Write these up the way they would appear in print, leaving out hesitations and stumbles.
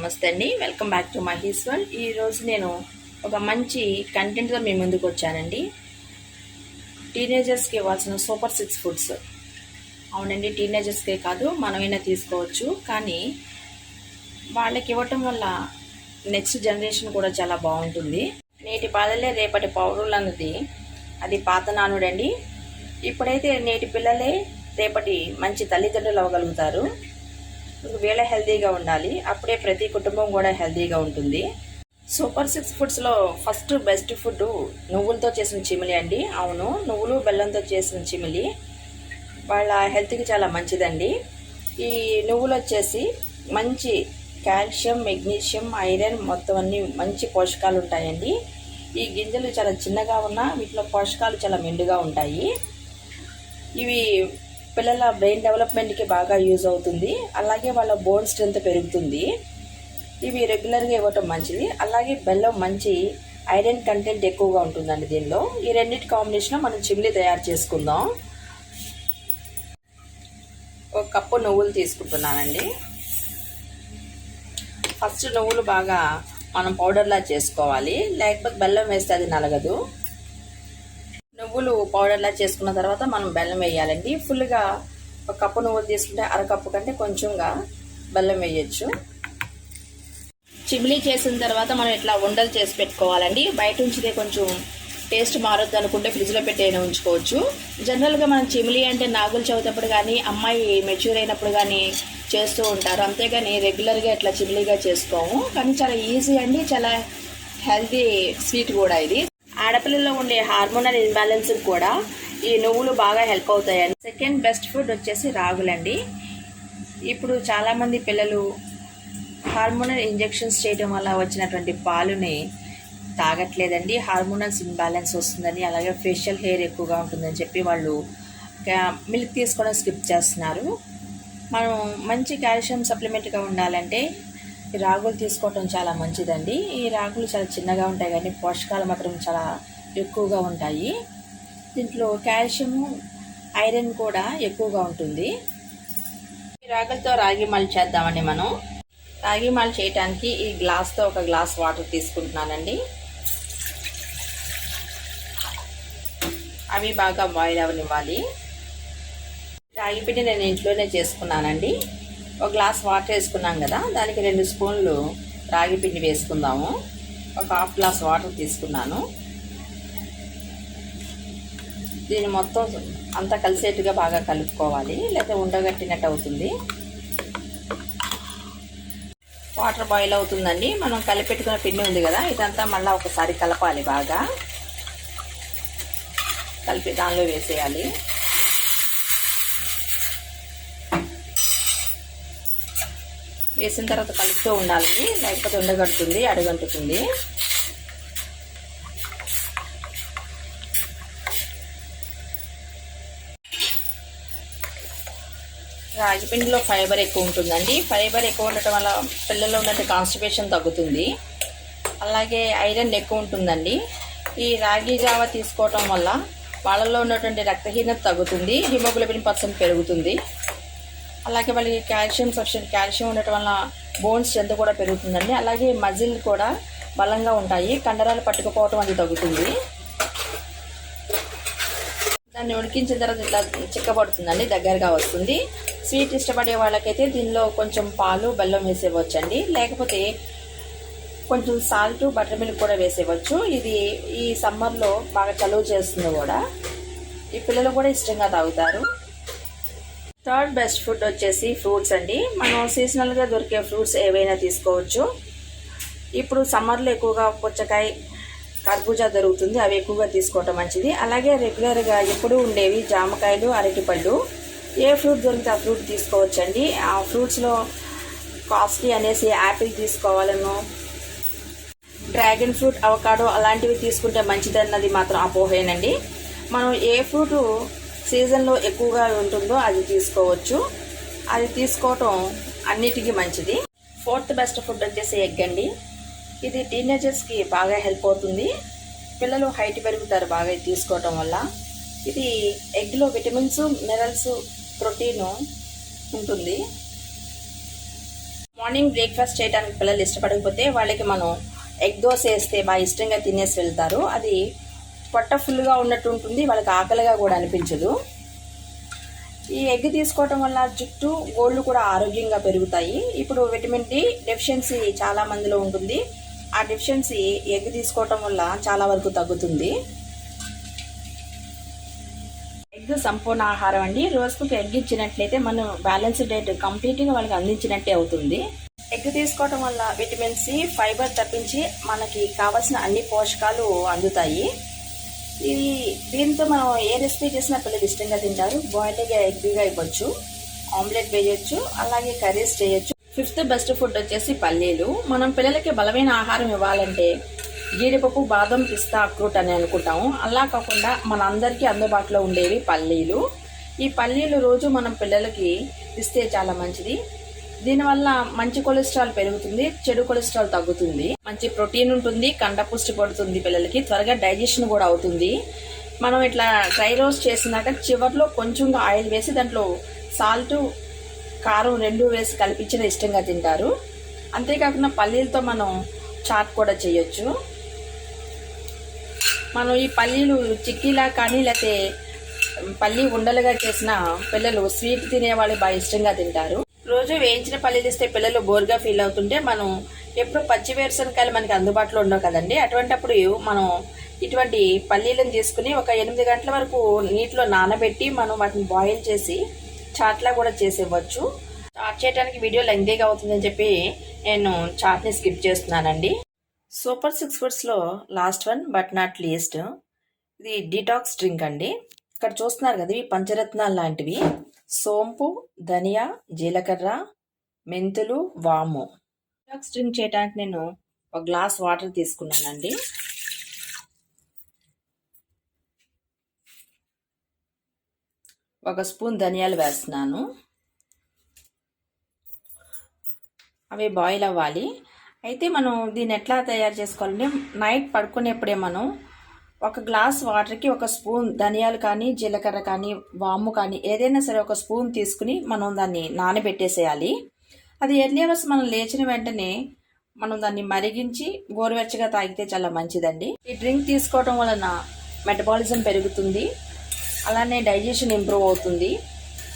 నమస్తే అండి, welcome back to Mahi's world. ఈరోజు నేను ఒక మంచి కంటెంట్తో మీ ముందుకు వచ్చానండి. టీనేజర్స్కి ఇవ్వాల్సిన సూపర్ 6 ఫుడ్స్. అవునండి, టీనేజర్స్కే కాదు మనమైనా తీసుకోవచ్చు, కానీ వాళ్ళకి ఇవ్వటం వల్ల నెక్స్ట్ జనరేషన్ కూడా చాలా బాగుంటుంది. నేటి బాధలే రేపటి పౌరులు అన్నది అది పాత నానుడండి. ఇప్పుడైతే నేటి పిల్లలే రేపటి మంచి తల్లిదండ్రులు అవ్వగలుగుతారు. వీళ్ళ హెల్తీగా ఉండాలి, అప్పుడే ప్రతి కుటుంబం కూడా హెల్తీగా ఉంటుంది. సూపర్ 6 ఫుడ్స్లో ఫస్ట్ బెస్ట్ ఫుడ్ నువ్వులతో చేసిన చిమిలి అండి. అవును, నువ్వులు బెల్లంతో చేసిన చిమిలి వాళ్ళ హెల్త్కి చాలా మంచిదండి. ఈ నువ్వులు వచ్చేసి మంచి కాల్షియం, మెగ్నీషియం, ఐరన్ మొత్తం అన్ని మంచి పోషకాలు ఉంటాయండి. ఈ గింజలు చాలా చిన్నగా ఉన్నా వీటిలో పోషకాలు చాలా మెండుగా ఉంటాయి. ఇవి పిల్లల బ్రెయిన్ డెవలప్మెంట్కి బాగా యూజ్ అవుతుంది, అలాగే వాళ్ళ బోన్ స్ట్రెంత్ పెరుగుతుంది. ఇవి రెగ్యులర్గా ఇవ్వటం మంచిది. అలాగే బెల్లం మంచి ఐరన్ కంటెంట్ ఎక్కువగా ఉంటుందండి దీనిలో. ఈ రెండింటి కాంబినేషన్లో మనం చిమిలి తయారు చేసుకుందాం. ఒక కప్పు నువ్వులు తీసుకుంటున్నానండి. ఫస్ట్ నువ్వులు బాగా మనం పౌడర్లా చేసుకోవాలి, లేకపోతే బెల్లం వేస్తే అది నలగదు. నువ్వులు పౌడర్లా చేసుకున్న తర్వాత మనం బెల్లం వేయాలండి. ఫుల్గా ఒక కప్పు నువ్వులు తీసుకుంటే అరకప్పు కంటే కొంచెంగా బెల్లం వేయచ్చు. చిమిలీ చేసిన తర్వాత మనం ఇట్లా ఉండలు చేసి పెట్టుకోవాలండి. బయట ఉంచితే కొంచెం టేస్ట్ మారొద్దు అనుకుంటే ఫ్రిడ్జ్లో పెట్టైనా ఉంచుకోవచ్చు. జనరల్గా మనం చిమిలీ అంటే నాగులు చవితప్పుడు కానీ అమ్మాయి మెచ్యూర్ అయినప్పుడు కానీ చేస్తూ ఉంటారు, అంతేగాని రెగ్యులర్గా ఇట్లా చిమిలీగా చేసుకోము. కానీ చాలా ఈజీ అండి, చాలా హెల్తీ స్వీట్ కూడా ఇది. ఆడపిల్లల్లో ఉండే హార్మోనల్ ఇన్బ్యాలెన్స్ కూడా ఈ నువ్వులు బాగా హెల్ప్ అవుతాయండి. సెకండ్ బెస్ట్ ఫుడ్ వచ్చేసి రాగులండి. ఇప్పుడు చాలామంది పిల్లలు హార్మోనల్ ఇంజెక్షన్స్ చేయడం వల్ల వచ్చినటువంటి పాలుని తాగట్లేదండి. హార్మోనల్స్ ఇన్బ్యాలెన్స్ వస్తుందని, అలాగే ఫేషియల్ హెయిర్ ఎక్కువగా ఉంటుందని చెప్పి వాళ్ళు మిల్క్ తీసుకోవడం స్కిప్ చేస్తున్నారు. మనం మంచి కాల్షియం సప్లిమెంట్గా ఉండాలంటే రాగులు తీసుకోవటం చాలా మంచిదండి. ఈ రాగులు చాలా చిన్నగా ఉంటాయి కానీ పోషకాలు మాత్రం చాలా ఎక్కువగా ఉంటాయి. దీంట్లో కాల్షియము, ఐరన్ కూడా ఎక్కువగా ఉంటుంది. ఈ రాగులతో రాగి మాల్ట్ చేద్దామండి. మనం రాగి మాల్ట్ చేయడానికి ఈ గ్లాస్తో ఒక గ్లాస్ వాటర్ తీసుకుంటున్నానండి. అవి బాగా బాయిల్ అవ్వనివ్వాలి. రాగి పిండి నేను ఇంట్లోనే చేసుకున్నానండి. ఒక గ్లాస్ వాటర్ వేసుకున్నాం కదా, దానికి 2 స్పూన్లు రాగి పిండి వేసుకుందాము. ఒక హాఫ్ గ్లాస్ వాటర్ తీసుకున్నాను. దీన్ని మొత్తం అంతా కలిసేట్టుగా బాగా కలుపుకోవాలి, లేకపోతే ఉండగట్టినట్టు అవుతుంది. వాటర్ బాయిల్ అవుతుందండి. మనం కలిపెట్టుకున్న పిండి ఉంది కదా, ఇదంతా మళ్ళీ ఒకసారి కలపాలి. బాగా కలిపి దానిలో వేసేయాలి. వేసిన తర్వాత కలుపుతూ ఉండాలి, లేకపోతే ఉండగడుతుంది, అడుగంటుతుంది. రాగి పిండిలో ఫైబర్ ఎక్కువ ఉంటుందండి. ఫైబర్ ఎక్కువ ఉండటం వల్ల పిల్లల్లో ఉన్నట్టు కాన్స్టిపేషన్ తగ్గుతుంది, అలాగే ఐరన్ ఎక్కువ ఉంటుందండి. ఈ రాగి జావ తీసుకోవటం వల్ల వాళ్ళల్లో ఉన్నటువంటి రక్తహీనత తగ్గుతుంది, హిమోగ్లోబిన్ % పెరుగుతుంది. అలాగే వాళ్ళకి సఫిషియెంట్ కాల్షియం ఉండటం వల్ల బోన్స్ స్ట్రెంత్ కూడా పెరుగుతుందండి. అలాగే మజిల్ కూడా బలంగా ఉంటాయి, కండరాలు పట్టుకుపోవటం అది తగ్గుతుంది. దాన్ని ఉడికించిన తర్వాత ఇట్లా చిక్కబడుతుందండి, దగ్గరగా వస్తుంది. స్వీట్ ఇష్టపడే వాళ్ళకైతే దీనిలో కొంచెం పాలు, బెల్లం వేసేవచ్చండి, లేకపోతే కొంచెం సాల్ట్, బటర్ మిల్క్ కూడా వేసేవచ్చు. ఇది ఈ సమ్మర్లో బాగా చలువ చేస్తుంది కూడా, ఈ పిల్లలు కూడా ఇష్టంగా తాగుతారు. థర్డ్ బెస్ట్ ఫుడ్ వచ్చేసి ఫ్రూట్స్ అండి. మనం సీజనల్గా దొరికే ఫ్రూట్స్ ఏవైనా తీసుకోవచ్చు. ఇప్పుడు సమ్మర్లో ఎక్కువగా పుచ్చకాయ, కర్బూజా దొరుకుతుంది, అవి ఎక్కువగా తీసుకోవటం మంచిది. అలాగే రెగ్యులర్గా ఎప్పుడూ ఉండేవి జామకాయలు, అరటిపళ్ళు, ఏ ఫ్రూట్ దొరికితే ఆ ఫ్రూట్ తీసుకోవచ్చండి. ఆ ఫ్రూట్స్లో కాస్ట్లీ అనేసి యాపిల్ తీసుకోవాలను, డ్రాగన్ ఫ్రూట్, అవకాడో అలాంటివి తీసుకుంటే మంచిదన్నది మాత్రం అపోహేనండి. మనం ఏ ఫ్రూటు సీజన్లో ఎక్కువగా ఉంటుందో అది తీసుకోవచ్చు, అది తీసుకోవటం అన్నిటికీ మంచిది. ఫోర్త్ బెస్ట్ ఫుడ్ వచ్చేసి ఎగ్ అండి. ఇది టీనేజర్స్కి బాగా హెల్ప్ అవుతుంది. పిల్లలు హైట్ పెరుగుతారు బాగా తీసుకోవటం వల్ల. ఇది ఎగ్లో విటమిన్స్, మినరల్స్, ప్రోటీను ఉంటుంది. మార్నింగ్ బ్రేక్ఫాస్ట్ చేయడానికి పిల్లలు ఇష్టపడకపోతే వాళ్ళకి మనం ఎగ్ దోశ వేస్తే బాగా ఇష్టంగా తినేసి వెళ్తారు. అది పొట్ట ఫుల్గా ఉన్నట్టు ఉంటుంది, వాళ్ళకి ఆకలిగా కూడా అనిపించదు. ఈ ఎగ్ తీసుకోవటం వల్ల జుట్టు గోళ్ళు కూడా ఆరోగ్యంగా పెరుగుతాయి. ఇప్పుడు విటమిన్ డి డెఫిషియన్సీ చాలా మందిలో ఉంటుంది. ఆ డెఫిషియన్సీ ఎగ్ తీసుకోవటం వల్ల చాలా వరకు తగ్గుతుంది. ఎగ్ సంపూర్ణ ఆహారం అండి. రోజుకు ఎగ్ ఇచ్చినట్లయితే మనం బ్యాలెన్స్డ్ డైట్ కంప్లీట్గా వాళ్ళకి అందించినట్టే అవుతుంది. ఎగ్ తీసుకోవటం వల్ల విటమిన్ సి, ఫైబర్ తప్పించి మనకి కావాల్సిన అన్ని పోషకాలు అందుతాయి. దీంతో మనం ఏ రెసిపీ చేసినా పిల్లలు ఇష్టంగా తింటారు. బాయిల్డ్గా ఎగ్గా ఇవ్వచ్చు, ఆమ్లెట్ వేయచ్చు, అలాగే కర్రీస్ చేయొచ్చు. 5th బెస్ట్ ఫుడ్ వచ్చేసి పల్లీలు. మనం పిల్లలకి బలమైన ఆహారం ఇవ్వాలంటే జీడిపప్పు, బాదం, పిస్తా, అక్రూట్ అని అనుకుంటాము. అలా కాకుండా మన అందరికీ అందుబాటులో ఉండేవి పల్లీలు. ఈ పల్లీలు రోజు మనం పిల్లలకి ఇస్తే చాలా మంచిది. దీనివల్ల మంచి కొలెస్ట్రాల్ పెరుగుతుంది, చెడు కొలెస్ట్రాల్ తగ్గుతుంది, మంచి ప్రోటీన్ ఉంటుంది, కండపుష్టి పడుతుంది, పిల్లలకి త్వరగా డైజెషన్ కూడా అవుతుంది. మనం ఇట్లా డ్రై రోస్ట్ చేసినాక చివర్లో కొంచెంగా ఆయిల్ వేసి దాంట్లో సాల్ట్, కారం 2 వేసి కలిపించిన ఇష్టంగా తింటారు. అంతేకాకుండా పల్లీలతో మనం చాట్ కూడా చేయొచ్చు. మనం ఈ పల్లీలు చిక్కీలా కానీ లేకపోతే పల్లీ ఉండలుగా చేసిన పిల్లలు స్వీట్ తినేవాళ్ళు బాగా ఇష్టంగా తింటారు. రోజు వేయించిన పల్లీలు ఇస్తే పిల్లలు బోర్గా ఫీల్ అవుతుంటే మనం ఎప్పుడు పచ్చి వేరుశనకాయలు మనకి అందుబాటులో ఉండవు కదండి. అటువంటిప్పుడు మనం ఇటువంటి పల్లీలను తీసుకుని ఒక 8 గంటల వరకు నీటిలో నానబెట్టి మనం వాటిని బాయిల్ చేసి చాట్లా కూడా చేసేవచ్చు. చాట్ చేయడానికి వీడియో లెంగ్తీగా అవుతుందని చెప్పి నేను చాట్ని స్కిప్ చేస్తున్నానండి. సూపర్ 6 ఫుడ్స్లో last one but not least, ఇది డీటాక్స్ డ్రింక్ అండి. ఇక్కడ చూస్తున్నారు కదా, ఇవి పంచరత్నాలు లాంటివి. సోంపు, ధనియా, జీలకర్ర, మెంతులు, వాము. డీటాక్స్ డ్రింక్ చేయడానికి నేను ఒక గ్లాస్ వాటర్ తీసుకున్నానండి. ఒక స్పూన్ ధనియాలు వేస్తున్నాను. అవి బాయిల్ అవ్వాలి. అయితే మనం దీన్ని ఎట్లా తయారు చేసుకోవాలంటే నైట్ పడుకునేప్పుడే మనం ఒక గ్లాస్ వాటర్కి ఒక స్పూన్ ధనియాలు కానీ, జీలకర్ర కానీ, వాము కానీ ఏదైనా సరే ఒక స్పూన్ తీసుకుని మనం దాన్ని నానబెట్టేసేయాలి. అది ఎర్లీ అవర్స్ మనం లేచిన వెంటనే మనం దాన్ని మరిగించి గోరువెచ్చగా తాగితే చాలా మంచిదండి. ఈ డ్రింక్ తీసుకోవడం వలన మెటబాలిజం పెరుగుతుంది, అలానే డైజెషన్ ఇంప్రూవ్ అవుతుంది,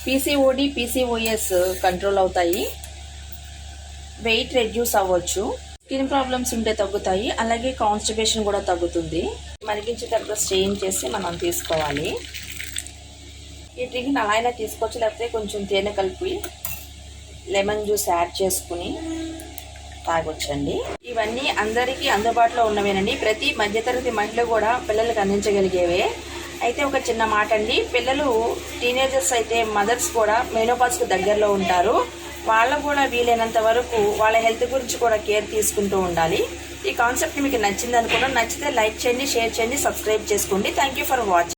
పీసీఓడి, పీసీఓఎస్ కంట్రోల్ అవుతాయి, వెయిట్ రెడ్యూస్ అవ్వచ్చు, స్కిన్ ప్రాబ్లమ్స్ ఉంటే తగ్గుతాయి, అలాగే కాన్స్టిపేషన్ కూడా తగ్గుతుంది. మరిగించేటప్పుడు స్ట్రెయిన్ చేసి మనం తీసుకోవాలి. ఈ డ్రింక్ని అలా అయినా తీసుకోవచ్చు, లేకపోతే కొంచెం తేనె కలిపి లెమన్ జ్యూస్ యాడ్ చేసుకుని తాగొచ్చండి. ఇవన్నీ అందరికీ అందుబాటులో ఉన్నవేనండి. ప్రతి మధ్యతరగతి మహిళ కూడా పిల్లలకు అందించగలిగేవే. అయితే ఒక చిన్న మాట అండి, పిల్లలు టీనేజర్స్ అయితే మదర్స్ కూడా మెనోపాజ్కి దగ్గరలో ఉంటారు. వాళ్ళకు కూడా వీలైనంత వరకు వాళ్ళ హెల్త్ గురించి కూడా కేర్ తీసుకుంటూ ఉండాలి. ఈ కాన్సెప్ట్ మీకు నచ్చింది అనుకున్నా, నచ్చితే లైక్ చేయండి, షేర్ చేయండి, సబ్స్క్రైబ్ చేసుకోండి. Thank you for watching.